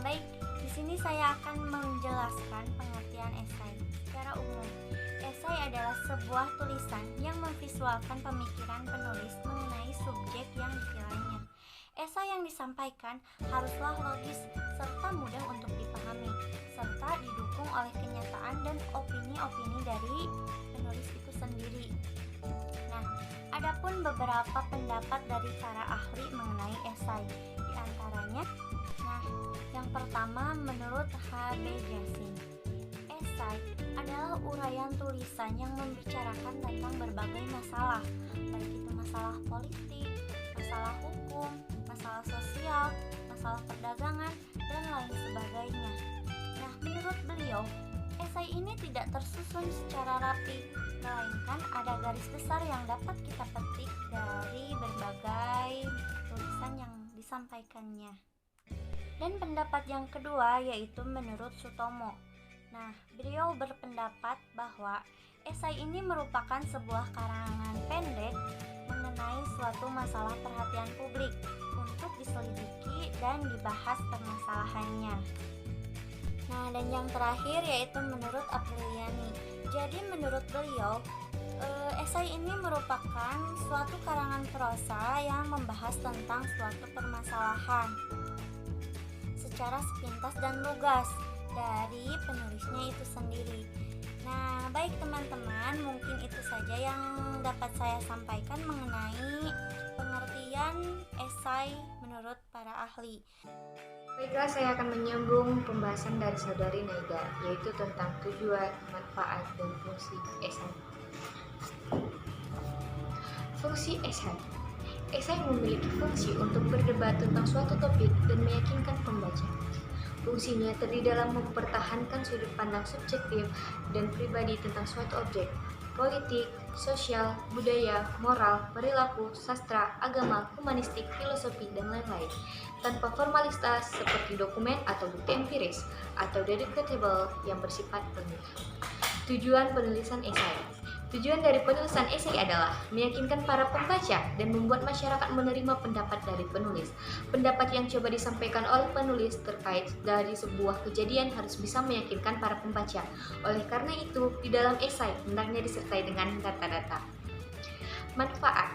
Baik, di sini saya akan menjelaskan pengertian esai. Secara umum, esai adalah sebuah tulisan yang memvisualkan pemikiran penulis mengenai subjek yang dipilihnya. Esai yang disampaikan haruslah logis serta mudah untuk dipahami, serta didukung oleh kenyataan dan opini-opini dari penulis itu sendiri. Nah, adapun beberapa pendapat dari para ahli mengenai esai, di antaranya, yang pertama menurut H.B. Jassin, esai adalah uraian tulisan yang membicarakan tentang berbagai masalah, baik itu masalah politik, masalah hukum, masalah sosial, masalah perdagangan, dan lain sebagainya. Nah, menurut beliau, esai ini tidak tersusun secara rapi, melainkan ada garis besar yang dapat kita petik dari berbagai tulisan yang disampaikannya. Dan pendapat yang kedua yaitu menurut Sutomo. Nah, beliau berpendapat bahwa esai ini merupakan sebuah karangan pendek mengenai suatu masalah perhatian publik untuk diselidiki dan dibahas permasalahannya. Nah, dan yang terakhir yaitu menurut Apriliani. Jadi menurut beliau, esai ini merupakan suatu karangan prosa yang membahas tentang suatu permasalahan secara sepintas dan lugas dari penulisnya itu sendiri. Nah, baik teman-teman, mungkin itu saja yang dapat saya sampaikan mengenai pengertian esai menurut para ahli. Baiklah, saya akan menyambung pembahasan dari saudari Naida, yaitu tentang tujuan, manfaat, dan fungsi esai. Fungsi esai. Esai memiliki fungsi untuk berdebat tentang suatu topik dan meyakinkan pembaca. Fungsinya terdiri dalam mempertahankan sudut pandang subjektif dan pribadi tentang suatu objek, politik, sosial, budaya, moral, perilaku, sastra, agama, humanistik, filosofi, dan lain-lain, tanpa formalitas seperti dokumen atau bukti empiris atau deductible yang bersifat ilmiah. Tujuan penulisan esai. Tujuan dari penulisan esai adalah meyakinkan para pembaca dan membuat masyarakat menerima pendapat dari penulis. Pendapat yang coba disampaikan oleh penulis terkait dari sebuah kejadian harus bisa meyakinkan para pembaca. Oleh karena itu, di dalam esai hendaknya disertai dengan data-data. Manfaat.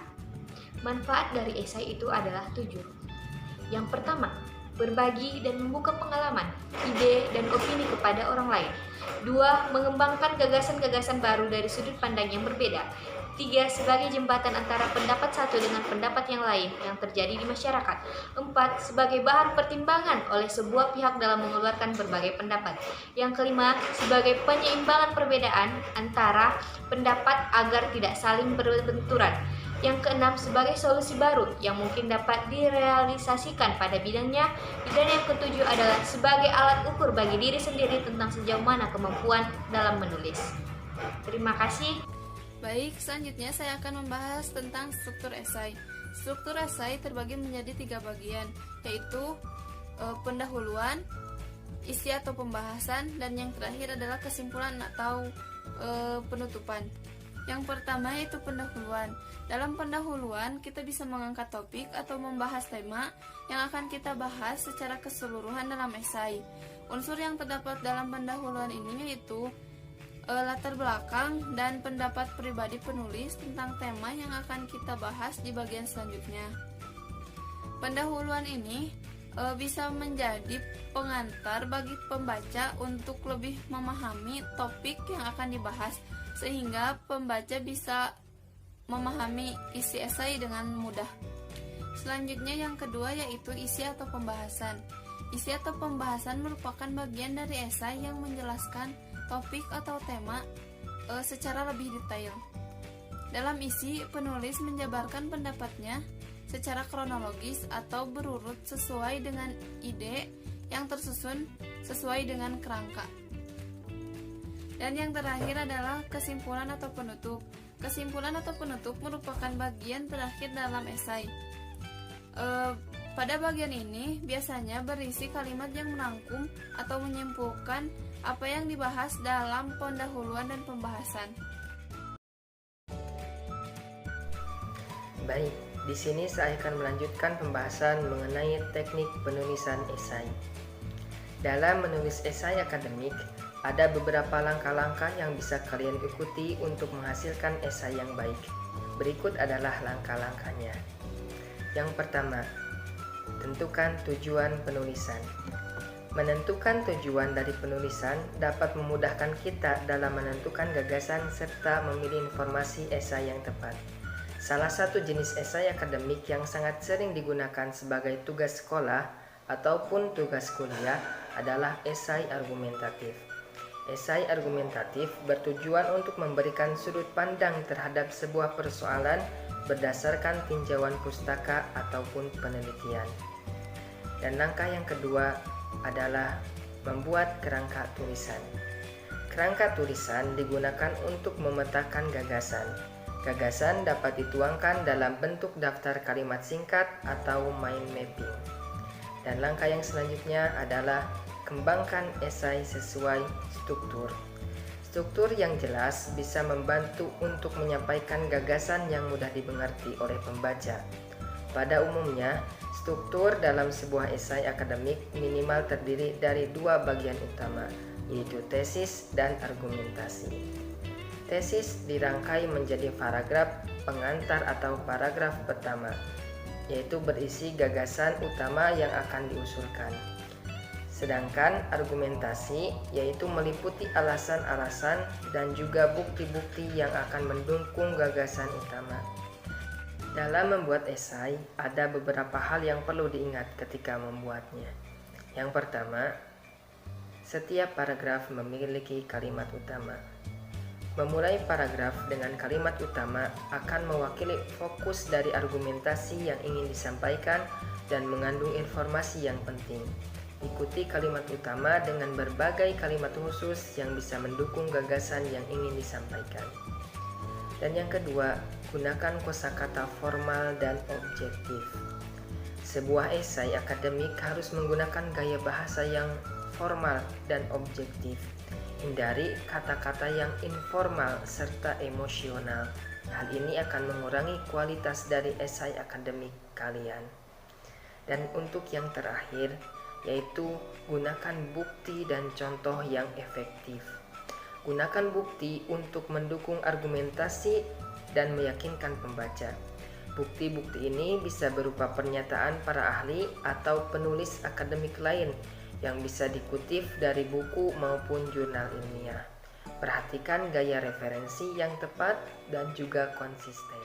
Manfaat dari esai itu adalah 7. Yang pertama, berbagi dan membuka pengalaman, ide, dan opini kepada orang lain. 2. Mengembangkan gagasan-gagasan baru dari sudut pandang yang berbeda. 3. Sebagai jembatan antara pendapat satu dengan pendapat yang lain yang terjadi di masyarakat. 4. Sebagai bahan pertimbangan oleh sebuah pihak dalam mengeluarkan berbagai pendapat. Yang kelima, sebagai penyeimbangan perbedaan antara pendapat agar tidak saling berbenturan. Yang keenam, sebagai solusi baru yang mungkin dapat direalisasikan pada bidangnya. Dan yang ketujuh adalah sebagai alat ukur bagi diri sendiri tentang sejauh mana kemampuan dalam menulis. Terima kasih. Baik, selanjutnya saya akan membahas tentang struktur esai. Struktur esai terbagi menjadi 3 bagian, yaitu pendahuluan, isi atau pembahasan, dan yang terakhir adalah kesimpulan atau penutupan. Yang pertama yaitu pendahuluan. Dalam pendahuluan, kita bisa mengangkat topik atau membahas tema yang akan kita bahas secara keseluruhan dalam esai. Unsur yang terdapat dalam pendahuluan ini yaitu latar belakang dan pendapat pribadi penulis tentang tema yang akan kita bahas di bagian selanjutnya. Pendahuluan ini bisa menjadi pengantar bagi pembaca untuk lebih memahami topik yang akan dibahas, sehingga pembaca bisa memahami isi esai dengan mudah. Selanjutnya yang kedua yaitu isi atau pembahasan. Isi atau pembahasan merupakan bagian dari esai yang menjelaskan topik atau tema secara lebih detail. Dalam isi, penulis menjabarkan pendapatnya secara kronologis atau berurut sesuai dengan ide yang tersusun sesuai dengan kerangka. Dan yang terakhir adalah kesimpulan atau penutup. Kesimpulan atau penutup merupakan bagian terakhir dalam esai. Pada bagian ini biasanya berisi kalimat yang merangkum atau menyimpulkan apa yang dibahas dalam pendahuluan dan pembahasan. Baik, di sini saya akan melanjutkan pembahasan mengenai teknik penulisan esai. Dalam menulis esai akademik, ada beberapa langkah-langkah yang bisa kalian ikuti untuk menghasilkan esai yang baik. Berikut adalah langkah-langkahnya. Yang pertama, tentukan tujuan penulisan. Menentukan tujuan dari penulisan dapat memudahkan kita dalam menentukan gagasan serta memilih informasi esai yang tepat. Salah satu jenis esai akademik yang sangat sering digunakan sebagai tugas sekolah ataupun tugas kuliah adalah esai argumentatif. Esai argumentatif bertujuan untuk memberikan sudut pandang terhadap sebuah persoalan berdasarkan tinjauan pustaka ataupun penelitian. Dan langkah yang kedua adalah membuat kerangka tulisan. Kerangka tulisan digunakan untuk memetakan gagasan. Gagasan dapat dituangkan dalam bentuk daftar kalimat singkat atau mind mapping. Dan langkah yang selanjutnya adalah kembangkan esai sesuai struktur. Struktur yang jelas bisa membantu untuk menyampaikan gagasan yang mudah dimengerti oleh pembaca. Pada umumnya, struktur dalam sebuah esai akademik minimal terdiri dari dua bagian utama, yaitu tesis dan argumentasi. Tesis dirangkai menjadi paragraf pengantar atau paragraf pertama, yaitu berisi gagasan utama yang akan diusulkan. Sedangkan argumentasi yaitu meliputi alasan-alasan dan juga bukti-bukti yang akan mendukung gagasan utama. Dalam membuat esai, ada beberapa hal yang perlu diingat ketika membuatnya. Yang pertama, setiap paragraf memiliki kalimat utama. Memulai paragraf dengan kalimat utama akan mewakili fokus dari argumentasi yang ingin disampaikan dan mengandung informasi yang penting. Ikuti kalimat utama dengan berbagai kalimat khusus yang bisa mendukung gagasan yang ingin disampaikan. Dan yang kedua, gunakan kosakata formal dan objektif. Sebuah esai akademik harus menggunakan gaya bahasa yang formal dan objektif. Hindari kata-kata yang informal serta emosional. Hal ini akan mengurangi kualitas dari esai akademik kalian. Dan untuk yang terakhir, yaitu gunakan bukti dan contoh yang efektif. Gunakan bukti untuk mendukung argumentasi dan meyakinkan pembaca. Bukti-bukti ini bisa berupa pernyataan para ahli atau penulis akademik lain yang bisa dikutip dari buku maupun jurnal ilmiah. Perhatikan gaya referensi yang tepat dan juga konsisten.